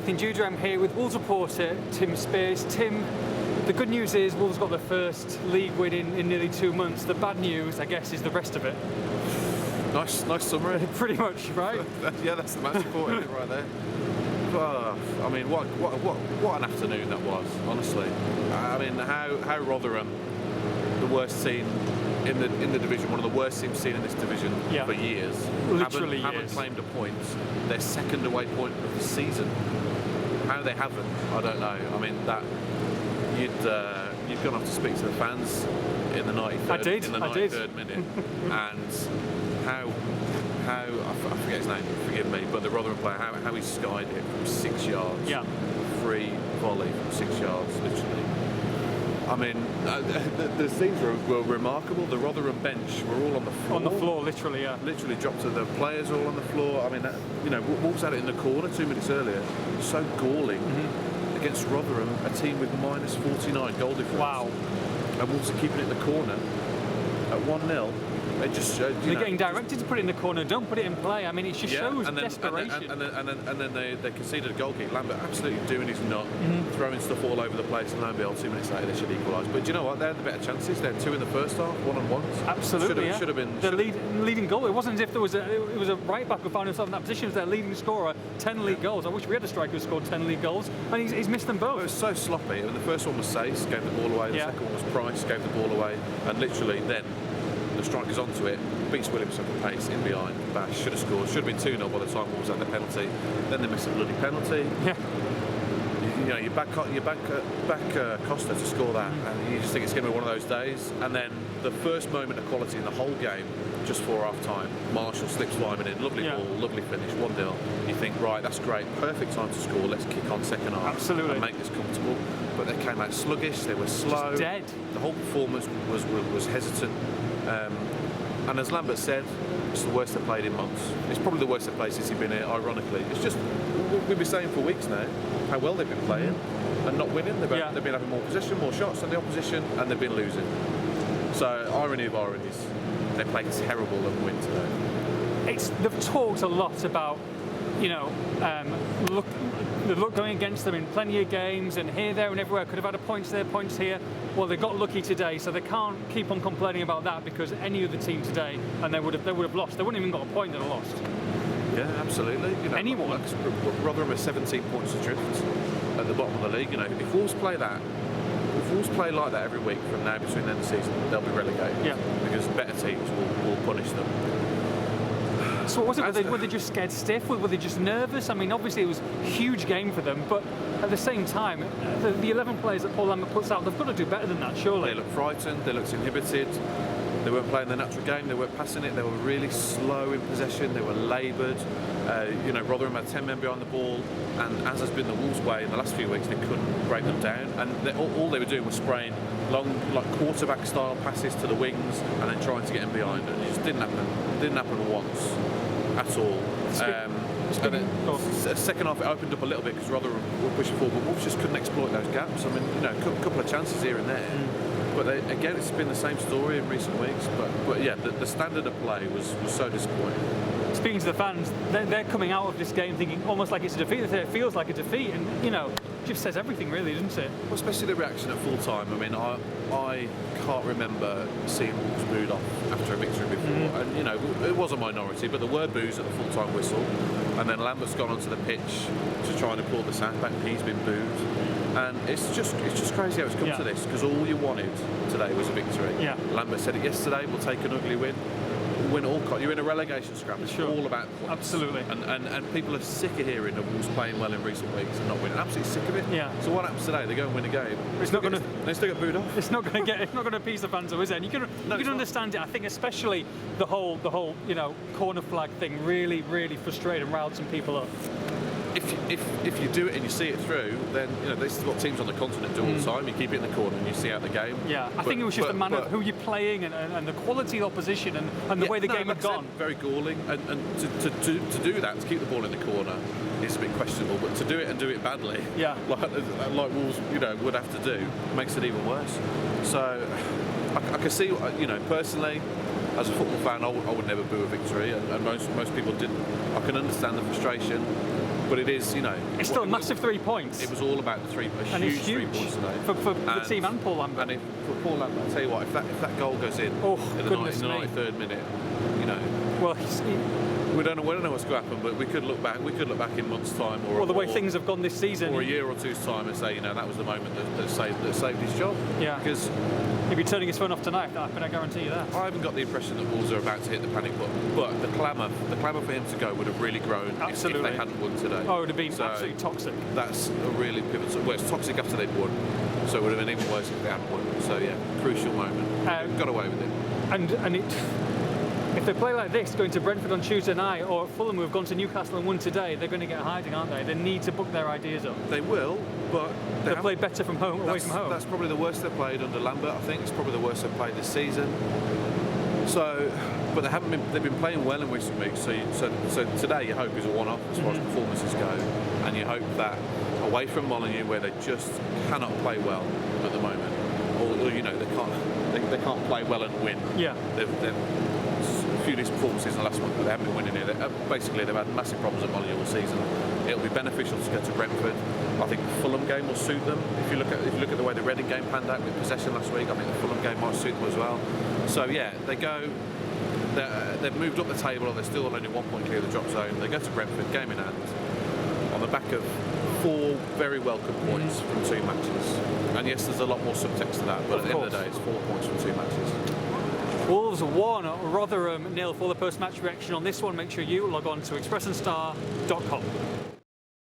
Nathan Judah. I'm here with Wolves reporter Tim Spiers. Tim, the good news is Wolves got their first league win in nearly 2 months. The bad news, I guess, is the rest of it. Nice summary. Pretty much, right? Yeah, that's the match report right there. I mean, what an afternoon that was, honestly. I mean, how Rotherham, the worst team in the division, one of the worst teams seen in this division for years, haven't claimed a point. Their second away point of the season. How they haven't, I don't know. I mean, that you've gone off to speak to the fans in the 93rd minute, and how I forget his name, forgive me, but the Rotherham player, how he skied it from 6 yards, free volley from 6 yards, literally. I mean, the scenes were remarkable. The Rotherham bench were all on the floor. On the floor, literally, yeah. Literally dropped to the players all on the floor. I mean, Wolves had it in the corner 2 minutes earlier. So galling against Rotherham, a team with minus 49 goal difference. Wow. And Wolves are keeping it in the corner at 1-0. They're getting directed to put it in the corner. Don't put it in play. I mean, it just shows desperation. And then they conceded a goal kick. Lambert absolutely doing his nut, throwing stuff all over the place, and lo and behold, 2 minutes later they should equalise. But do you know what? They had the better chances. They had two in the first half, one-on-ones. Absolutely, should have been the leading goal. It wasn't as if it was a right back who found himself in that position. It was their leading scorer, 10 league goals. I wish we had a striker who scored 10 league goals, and he's missed them both. It was so sloppy. I mean, the first one was Sace, gave the ball away. The second one was Price, gave the ball away, and literally then the striker's onto it, beats Williamson for pace, in behind, bash, should have scored, should have been 2-0 by the time Wolves had the penalty. Then they missed a bloody penalty. Yeah. You back Costa to score that, and you just think it's going to be one of those days. And then the first moment of quality in the whole game, just before half time, Marshall slips Lyman in, lovely ball, lovely finish, 1-0. You think, right, that's great, perfect time to score, let's kick on second half. Absolutely. And make this comfortable. But they came out sluggish, they were slow. Just dead. The whole performance was hesitant. And as Lambert said, it's the worst they've played in months. It's probably the worst they've played since he's been here, ironically. It's just, we've been saying for weeks now how well they've been playing and not winning. They've been having more possession, more shots than the opposition, and they've been losing. So, irony of ironies, they played terrible and win today. They've talked a lot about, the luck going against them in plenty of games, and here, there and everywhere. Could have had a points there, points here. Well, they got lucky today, so they can't keep on complaining about that, because any other team today, and they would have lost. They wouldn't even got a point and lost. Yeah, absolutely. Anyone. Rotherham are 17 points adrift at the bottom of the league. If Wolves play like that every week from now between the end of the season, they'll be relegated. Yeah. Because better teams will punish them. So what was it? Were they just scared stiff? Were they just nervous? I mean, obviously it was a huge game for them, but at the same time, the 11 players that Paul Lambert puts out, they've got to do better than that, surely. They looked frightened, they looked inhibited, they weren't playing their natural game, they weren't passing it, they were really slow in possession, they were laboured. Rotherham had 10 men behind the ball, and as has been the Wolves' way in the last few weeks, they couldn't break them down, and all they were doing was spraying long, quarterback-style passes to the wings, and then trying to get them behind, and it just didn't happen once at all. And then second half it opened up a little bit because Rotherham were pushing forward, but Wolves just couldn't exploit those gaps. I mean, a couple of chances here and there, but again, it's been the same story in recent weeks. But yeah, the standard of play was so disappointing. Speaking to the fans, they're coming out of this game thinking almost like it's a defeat. It feels like a defeat, and just says everything, really, doesn't it? Well, especially the reaction at full time. I mean, I can't remember seeing Wolves booed off after a victory before, and it was a minority, but there were boos at the full time whistle, and then Lambert's gone onto the pitch to try and applaud the sandbag. He's been booed, and it's just crazy how it's come to this, because all you wanted today was a victory. Yeah. Lambert said it yesterday. We'll take an ugly win. Win all. You're in a relegation scrap. It's all about points. Absolutely. And people are sick of hearing the Wolves playing well in recent weeks and not winning. Absolutely sick of it. Yeah. So what happens today? They go and win a game. They still get booed off. It's not going to appease the fans, though, is it? And you can understand it. I think especially the whole corner flag thing really frustrated and riled some people up. If you do it and you see it through, then this is what teams on the continent do all the time. You keep it in the corner and you see out the game. Yeah, I think it was just a matter of who you're playing and the quality of the opposition and the way the game had gone. Very galling, and to do that, to keep the ball in the corner, is a bit questionable. But to do it and do it badly, like Wolves would have to do, makes it even worse. So I can see, personally, as a football fan, I would never boo a victory, and most people didn't. I can understand the frustration. But it is, you know, It's still a massive 3 points. It was all about the and huge it's 3 huge points today. for the team and Paul Lambert. And for Paul Lambert, I'll tell you what, if that goal goes in in the goodness 93rd minute, you know, well, we don't know what's going to happen, but we could look back in months' time, or the way things have gone this season, or a year or two's time, and say, you know, that was the moment that saved his job. Yeah. Because he'd be turning his phone off tonight if that happened, I guarantee you that. I haven't got the impression that Wolves are about to hit the panic button, but the clamour for him to go would have really grown if they hadn't won today. Oh, it would have been absolutely toxic. That's a really pivotal. Well, it's toxic after they've won, so it would have been even worse if they hadn't won. So yeah, crucial moment. Got away with it. And if they play like this, going to Brentford on Tuesday night, or Fulham, who have gone to Newcastle and won today, they're going to get hiding, aren't they? They need to book their ideas up. They will, but they played better from home, away from home. That's probably the worst they've played under Lambert. I think it's probably the worst they've played this season. So, but they've been playing well in recent weeks. So today, your hope is a one-off as far as performances go, and you hope that away from Molineux, where they just cannot play well at the moment, or you know they can't play well and win. Yeah. They've a few of these performances in the last month, but they haven't been winning it. Basically, they've had massive problems at Molineux all season. It'll be beneficial to go to Brentford. I think the Fulham game will suit them. If you look at the way the Reading game panned out with possession last week, I think the Fulham game might suit them as well. So yeah, they've moved up the table, and they're still only 1 point clear of the drop zone. They go to Brentford, game in hand, on the back of 4 very welcome points from 2 matches. And yes, there's a lot more subtext to that, but at the end of the day, it's 4 points from 2 matches. Wolves 1, Rotherham 0. For the post-match reaction on this one, make sure you log on to expressandstar.com.